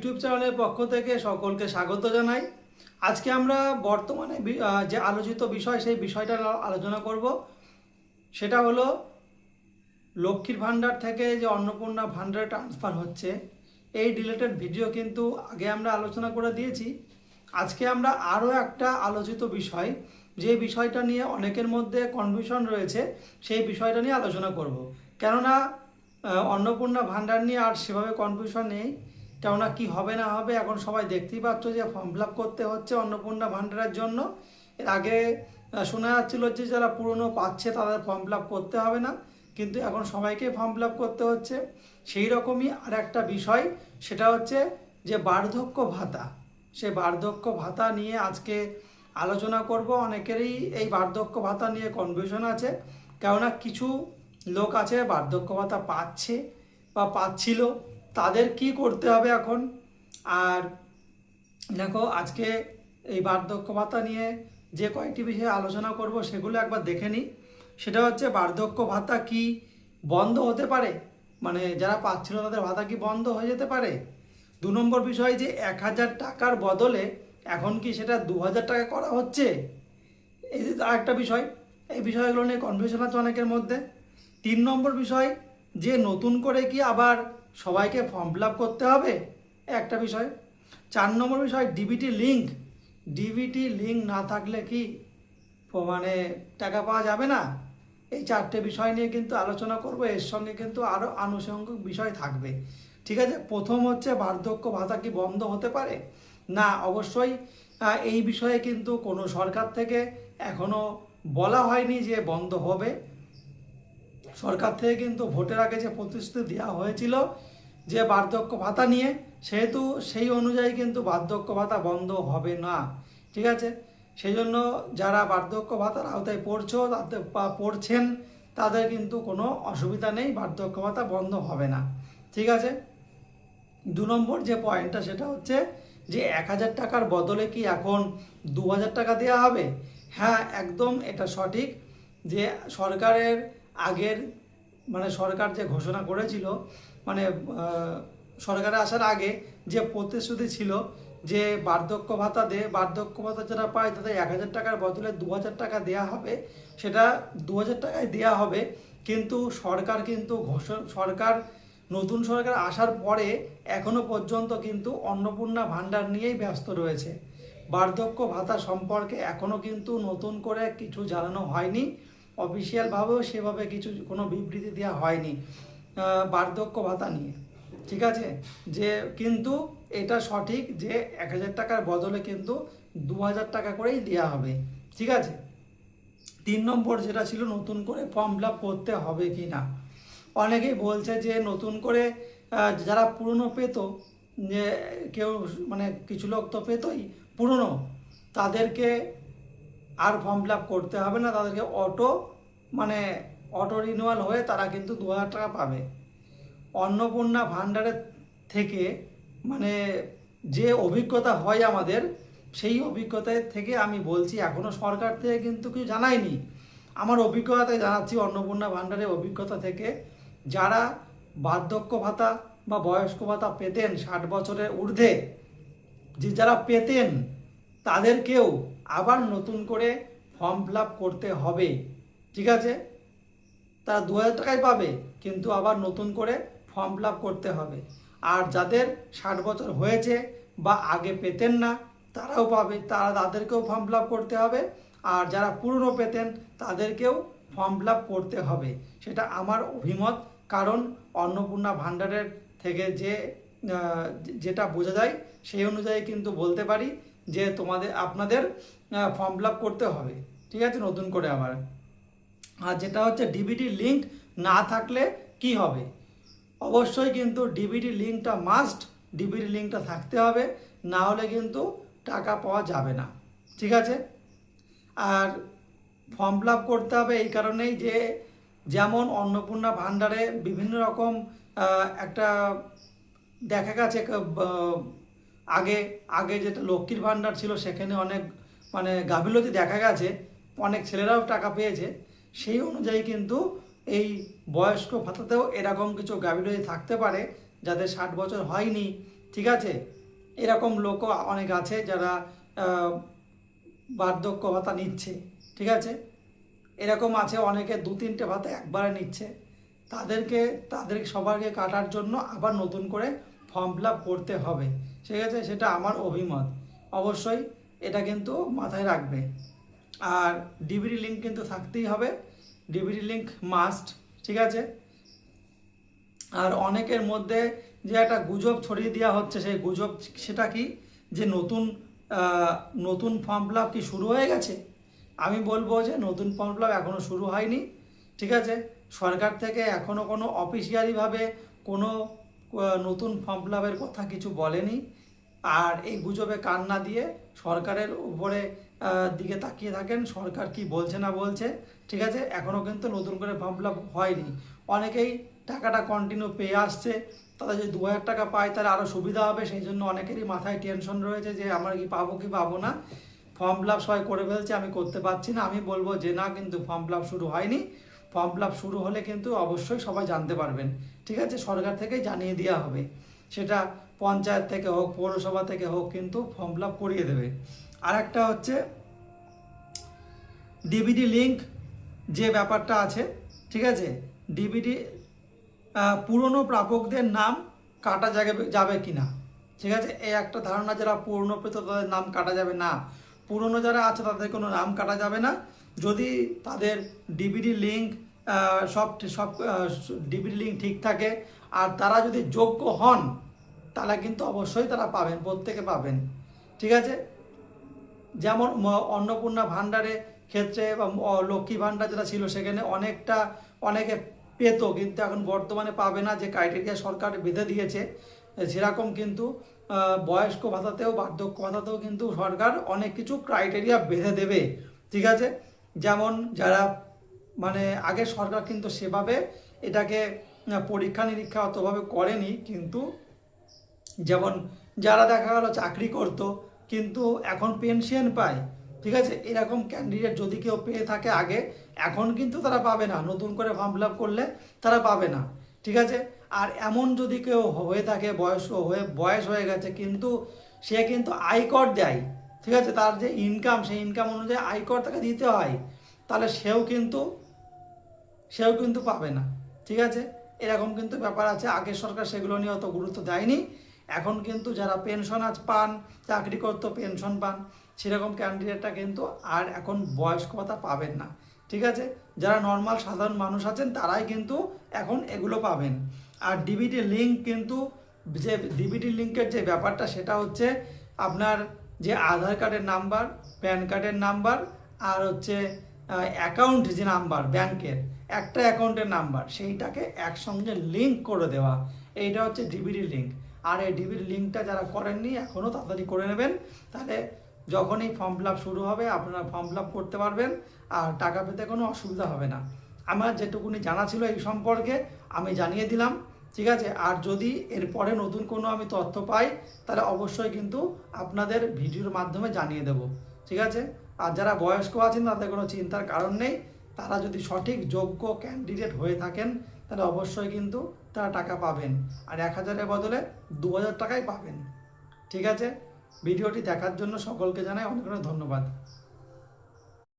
YouTube চ্যানেলের পক্ষ থেকে সকলকে স্বাগত জানাই। আজকে আমরা বর্তমানে যে আলোচিত বিষয় সেই বিষয়টা আলোচনা করব। সেটা হলো লক্ষ্মীর ভাণ্ডার থেকে যে অন্নপূর্ণা ভাণ্ডারে ট্রান্সফার হচ্ছে, এই রিলেটেড ভিডিও কিন্তু আগে আমরা আলোচনা করে দিয়েছি। আজকে আমরা আরও একটা আলোচিত বিষয়, যে বিষয়টা নিয়ে অনেকের মধ্যে কনফিউশন রয়েছে, সেই বিষয়টা নিয়ে আলোচনা করব। কেননা অন্নপূর্ণা ভাণ্ডার নিয়ে আর সেভাবে কনফিউশন নেই। কেননা কি হবে না হবে এখন সবাই দেখতেই পাচ্ছ যে ফর্ম ফিল আপ করতে হচ্ছে অন্নপূর্ণা ভাণ্ডারের জন্য। এর আগে শোনা যাচ্ছিল যে যারা পুরনো পাচ্ছে তাদের ফর্ম ফিল আপ করতে হবে না, কিন্তু এখন সবাইকে ফর্ম ফিল আপ করতে হচ্ছে। সেই রকমই আর একটা বিষয়, সেটা হচ্ছে যে বার্ধক্য ভাতা। সে বার্ধক্য ভাতা নিয়ে আজকে আলোচনা করব। অনেকেরই এই বার্ধক্য ভাতা নিয়ে কনফিউশন আছে, কেননা কিছু লোক আছে বার্ধক্য ভাতা পাচ্ছে বা পাচ্ছিল, তাদের কি করতে হবে এখন। আর দেখো, আজকে এই বার্ধক্য ভাতা নিয়ে যে কয়েকটি বিষয়ে আলোচনা করব সেগুলো একবার দেখে নিই। সেটা হচ্ছে বার্ধক্য ভাতা কি বন্ধ হতে পারে, মানে যারা পাচ্ছিল তাদের ভাতা কি বন্ধ হয়ে যেতে পারে। 2 নম্বর বিষয় যে 1000 টাকার বদলে এখন কি সেটা 2000 টাকা করা হচ্ছে, এই যে আরেকটা বিষয়। এই বিষয়গুলো নিয়ে কনফিউশন আছে অনেকের মধ্যে। 3 নম্বর বিষয় যে নতুন করে কি আবার সবাইকে ফর্ম ফিল আপ করতে হবে, একটা বিষয়। 4 নম্বর বিষয় ডিবিটি লিঙ্ক না থাকলে কি মানে টাকা পাওয়া যাবে না। এই 4টে বিষয় নিয়ে কিন্তু আলোচনা করব। এর সঙ্গে কিন্তু আরও আনুষঙ্গিক বিষয় থাকবে। ঠিক আছে, প্রথম হচ্ছে বার্ধক্য ভাতা কি বন্ধ হতে পারে না। অবশ্যই এই বিষয়ে কিন্তু কোনো সরকার থেকে এখনও বলা হয়নি যে বন্ধ হবে। সরকার থেকে কিন্তু ভোটের আগে যে প্রতিশ্রুতি দেওয়া হয়েছিল যে বার্ধক্য ভাতা নিয়ে, সেহেতু সেই অনুযায়ী কিন্তু বার্ধক্য ভাতা বন্ধ হবে না। ঠিক আছে, সেই জন্য যারা বার্ধক্য ভাতার আওতায় পড়ছেন তাদের কিন্তু কোনো অসুবিধা নেই, বার্ধক্য ভাতা বন্ধ হবে না। ঠিক আছে, 2 নম্বর যে পয়েন্টটা সেটা হচ্ছে যে 1000 টাকার বদলে কি এখন 2000 টাকা দেওয়া হবে। হ্যাঁ, একদম এটা সঠিক যে সরকারের আগের মানে সরকার যে ঘোষণা করেছিল, মানে সরকারে আসার আগে যে প্রতিশ্রুতি ছিল যে বার্ধক্য ভাতা যারা পায় তাদের 1000 টাকার বদলে 2000 টাকা দেওয়া হবে, সেটা 2000 টাকায় দেওয়া হবে। কিন্তু নতুন সরকার আসার পরে এখনো পর্যন্ত কিন্তু অন্নপূর্ণা ভাণ্ডার নিয়েই ব্যস্ত রয়েছে। বার্ধক্য ভাতা সম্পর্কে এখনো কিন্তু নতুন করে কিছু জানানো হয়নি, অফিসিয়ালভাবেও সেভাবে কোনো বিবৃতি দেওয়া হয়নি বার্ধক্য ভাতা নিয়ে। ঠিক আছে, যে কিন্তু এটা সঠিক যে 1000 টাকার বদলে কিন্তু 2000 টাকা করেই দেওয়া হবে। ঠিক আছে, 3 নম্বর যেটা ছিল নতুন করে ফর্ম ফিল আপ করতে হবে কি না। অনেকেই বলছে যে নতুন করে যারা পুরনো পেত, যে কেউ মানে কিছু লোক তো পেতই পুরনো, তাদেরকে আর ফর্ম ফিল আপ করতে হবে না, তাদেরকে অটো রিনিউয়াল হয়ে তারা কিন্তু 2000 টাকা পাবে। অন্নপূর্ণা ভাণ্ডারের থেকে মানে যে অভিজ্ঞতা হয় আমাদের, সেই অভিজ্ঞতা থেকে আমি বলছি, এখনও সরকার থেকে কিন্তু কিছু জানায়নি। আমার অভিজ্ঞতাতে জানাচ্ছি, অন্নপূর্ণা ভাণ্ডারের অভিজ্ঞতা থেকে, যারা বার্ধক্য ভাতা বা বয়স্ক ভাতা পেতেন 60 বছরের ঊর্ধ্বে, যারা পেতেন তাদেরকেও আবার নতুন করে ফর্ম ফিল আপ করতে হবে। ঠিক আছে, তারা 2000 টাকাই পাবে, কিন্তু আবার নতুন করে ফর্ম ফিল আপ করতে হবে। আর যাদের 60 বছর হয়েছে বা আগে পেতেন না তারাও পাবে, তাদেরকেও ফর্ম ফিল আপ করতে হবে। আর যারা পুরনো পেতেন তাদেরকেও ফর্ম ফিল আপ করতে হবে। সেটা আমার অভিমত, কারণ অন্নপূর্ণা ভাণ্ডারের থেকে যেটা বোঝা যায় সেই অনুযায়ী কিন্তু বলতে পারি যে আপনাদের ফর্ম ফিল আপ করতে হবে। ঠিক আছে, নতুন করে আবার। আর যেটা হচ্ছে ডিবিটি লিঙ্ক না থাকলে কি হবে, অবশ্যই কিন্তু ডিবিটি লিঙ্কটা মাস্ট, ডিবিটি লিঙ্কটা থাকতে হবে, না হলে কিন্তু টাকা পাওয়া যাবে না। ঠিক আছে, আর ফর্ম ফিল আপ করতে হবে এই কারণেই যে যেমন অন্নপূর্ণা ভাণ্ডারে বিভিন্ন রকম একটা দেখা গেছে, আগে আগে যেটা লক্ষ্মীর ভাণ্ডার ছিল সেখানে অনেক গাফিলতি দেখা গেছে, অনেক ছেলেরাও টাকা পেয়েছে। সেই অনুযায়ী কিন্তু এই বয়স্ক ভাতাতেও এরকম কিছু গাফিলতি থাকতে পারে, যাদের 60 বছর হয়নি ঠিক আছে, এরকম লোকও অনেক আছে যারা বার্ধক্য ভাতা নিচ্ছে। ঠিক আছে, এরকম আছে অনেকে 2-3টে ভাতা একবারে নিচ্ছে। তাদের সবাইকে কাটার জন্য আবার নতুন করে ফর্ম ফিল আপ করতে হবে। ঠিক আছে, সেটা আমার অভিমত। অবশ্যই এটা কিন্তু মাথায় রাখবে। আর ডিবিটি লিঙ্ক কিন্তু থাকতেই হবে, ডিবিটি লিঙ্ক মাস্ট। ঠিক আছে, আর অনেকের মধ্যে যে একটা গুজব ছড়িয়ে দেওয়া হচ্ছে, সেই গুজব সেটা কি, যে নতুন ফর্ম ফিল আপ কি শুরু হয়ে গেছে? আমি বলবো যে নতুন ফর্ম ফিল আপ এখনও শুরু হয়নি। ঠিক আছে, সরকার থেকে এখনও কোনো অফিসিয়ালিভাবে কোনো নতুন ফর্ম ফিল আপের কথা কিছু বলেনি। আর এই গুজবে কান না দিয়ে সরকারের উপরে দিকে তাকিয়ে থাকেন, সরকার কি বলছে না বলছে। ঠিক আছে, এখনও কিন্তু নতুন করে ফর্ম ফিল আপ হয়নি। অনেকেই টাকাটা কন্টিনিউ পেয়ে আসছে, তারা যদি 2000 টাকা পায় তাহলে আরও সুবিধা হবে, সেই জন্য অনেকেরই মাথায় টেনশন রয়েছে যে আমরা কি পাবো কি পাবো না। ফর্ম ফিল আপ সবাই করে ফেলছে, আমি করতে পারছি না। আমি বলবো যে না, কিন্তু ফর্ম ফিল আপ শুরু হয়নি। ফর্ম ফিল আপ শুরু হলে কিন্তু অবশ্যই সবাই জানতে পারবেন। ঠিক আছে, সরকার থেকেই জানিয়ে দেওয়া হবে, সেটা পঞ্চায়েত থেকে হোক, পৌরসভা থেকে হোক, কিন্তু ফর্ম ফিল আপ করিয়ে দেবে। আর একটা হচ্ছে ডিবিটি লিঙ্ক যে ব্যাপারটা আছে। ঠিক আছে, ডিবিটি পুরনো প্রাপকদের নাম কাটা যাবে কি না। ঠিক আছে, এই একটা ধারণা, যারা পুরনো পেত তাদের নাম কাটা যাবে না। পুরনো যারা আছে তাদের কোনো নাম কাটা যাবে না, যদি তাদের ডিবিটি লিঙ্ক সব ডিবিটি লিঙ্ক ঠিক থাকে আর তারা যদি যোগ্য হন, তাহলে কিন্তু অবশ্যই তারা পাবেন, প্রত্যেকে পাবেন। ঠিক আছে, যেমন অন্নপূর্ণা ভাণ্ডারের ক্ষেত্রে বা লক্ষ্মী ভাণ্ডার যেটা ছিল, সেখানে অনেকে পেতো, কিন্তু এখন বর্তমানে পাবে না, যে ক্রাইটেরিয়া সরকার বেঁধে দিয়েছে। সেরকম কিন্তু বয়স্ক ভাতাতেও, বার্ধক্য ভাতাতেও কিন্তু সরকার অনেক কিছু ক্রাইটেরিয়া বেঁধে দেবে। ঠিক আছে, যেমন যারা মানে আগে সরকার কিন্তু সেভাবে এটাকে পরীক্ষা নিরীক্ষা অতভাবে করেনি, কিন্তু যেমন যারা দেখা গেল চাকরি করতো কিন্তু এখন পেনশন পায়, ঠিক আছে, এরকম ক্যান্ডিডেট যদি কেউ পেয়ে থাকে আগে, এখন কিন্তু তারা পাবে না, নতুন করে ফর্ম ফিল আপ করলে তারা পাবে না। ঠিক আছে, আর এমন যদি কেউ হয়ে থাকে বয়স হয়ে গেছে, কিন্তু সে কিন্তু আয়কর দেয়, ঠিক আছে, তার যে ইনকাম, সেই ইনকাম অনুযায়ী আয়কর তাকে দিতে হয়, তাহলে সেও কিন্তু পাবে না। ঠিক আছে, এরকম কিন্তু ব্যাপার আছে। আগের সরকার সেগুলো নিয়ে অত গুরুত্ব দেয়নি। এখন কিন্তু যারা পেনশন পান, চাকরি করতো পেনশন পান, সেরকম ক্যান্ডিডেটটা কিন্তু আর এখন বয়স্ক ভাতা পাবেন না। ঠিক আছে, যারা নর্মাল সাধারণ মানুষ আছেন তারাই কিন্তু এখন এগুলো পাবেন। আর ডিবিটি লিঙ্ক কিন্তু, যে ডিবিটি লিঙ্কের যে ব্যাপারটা, সেটা হচ্ছে আপনার যে আধার কার্ডের নাম্বার, প্যান কার্ডের নাম্বার, আর হচ্ছে অ্যাকাউন্ট যে নাম্বার ব্যাংকের, একটা অ্যাকাউন্টের নাম্বার, সেইটাকে একসঙ্গে লিঙ্ক করে দেওয়া, এইটা হচ্ছে ডিবিটি লিঙ্ক। আর এই ডিবিটি লিঙ্কটা যারা করেননি এখনও তাড়াতাড়ি করে নেবেন, তাহলে যখনই ফর্ম ফিল আপ শুরু হবে আপনারা ফর্ম ফিল আপ করতে পারবেন, আর টাকা পেতে কোনো অসুবিধা হবে না। আমার যেটুকুনি জানা ছিল এই সম্পর্কে আমি জানিয়ে দিলাম। ঠিক আছে, আর যদি এরপরে নতুন কোনো আমি তথ্য পাই, তাহলে অবশ্যই কিন্তু আপনাদের ভিডিওর মাধ্যমে জানিয়ে দেব। ঠিক আছে, আর যারা বয়স্ক আছেন তাদের কোনো চিন্তার কারণ নেই, তারা যদি সঠিক যোগ্য ক্যান্ডিডেট হয়ে থাকেন তাহলে অবশ্যই কিন্তু তারা টাকা পাবেন, আর 1000-এর বদলে 2000 টাকাই পাবেন। ঠিক আছে, ভিডিওটি দেখার জন্য সকলকে জানাই অনেক অনেক ধন্যবাদ।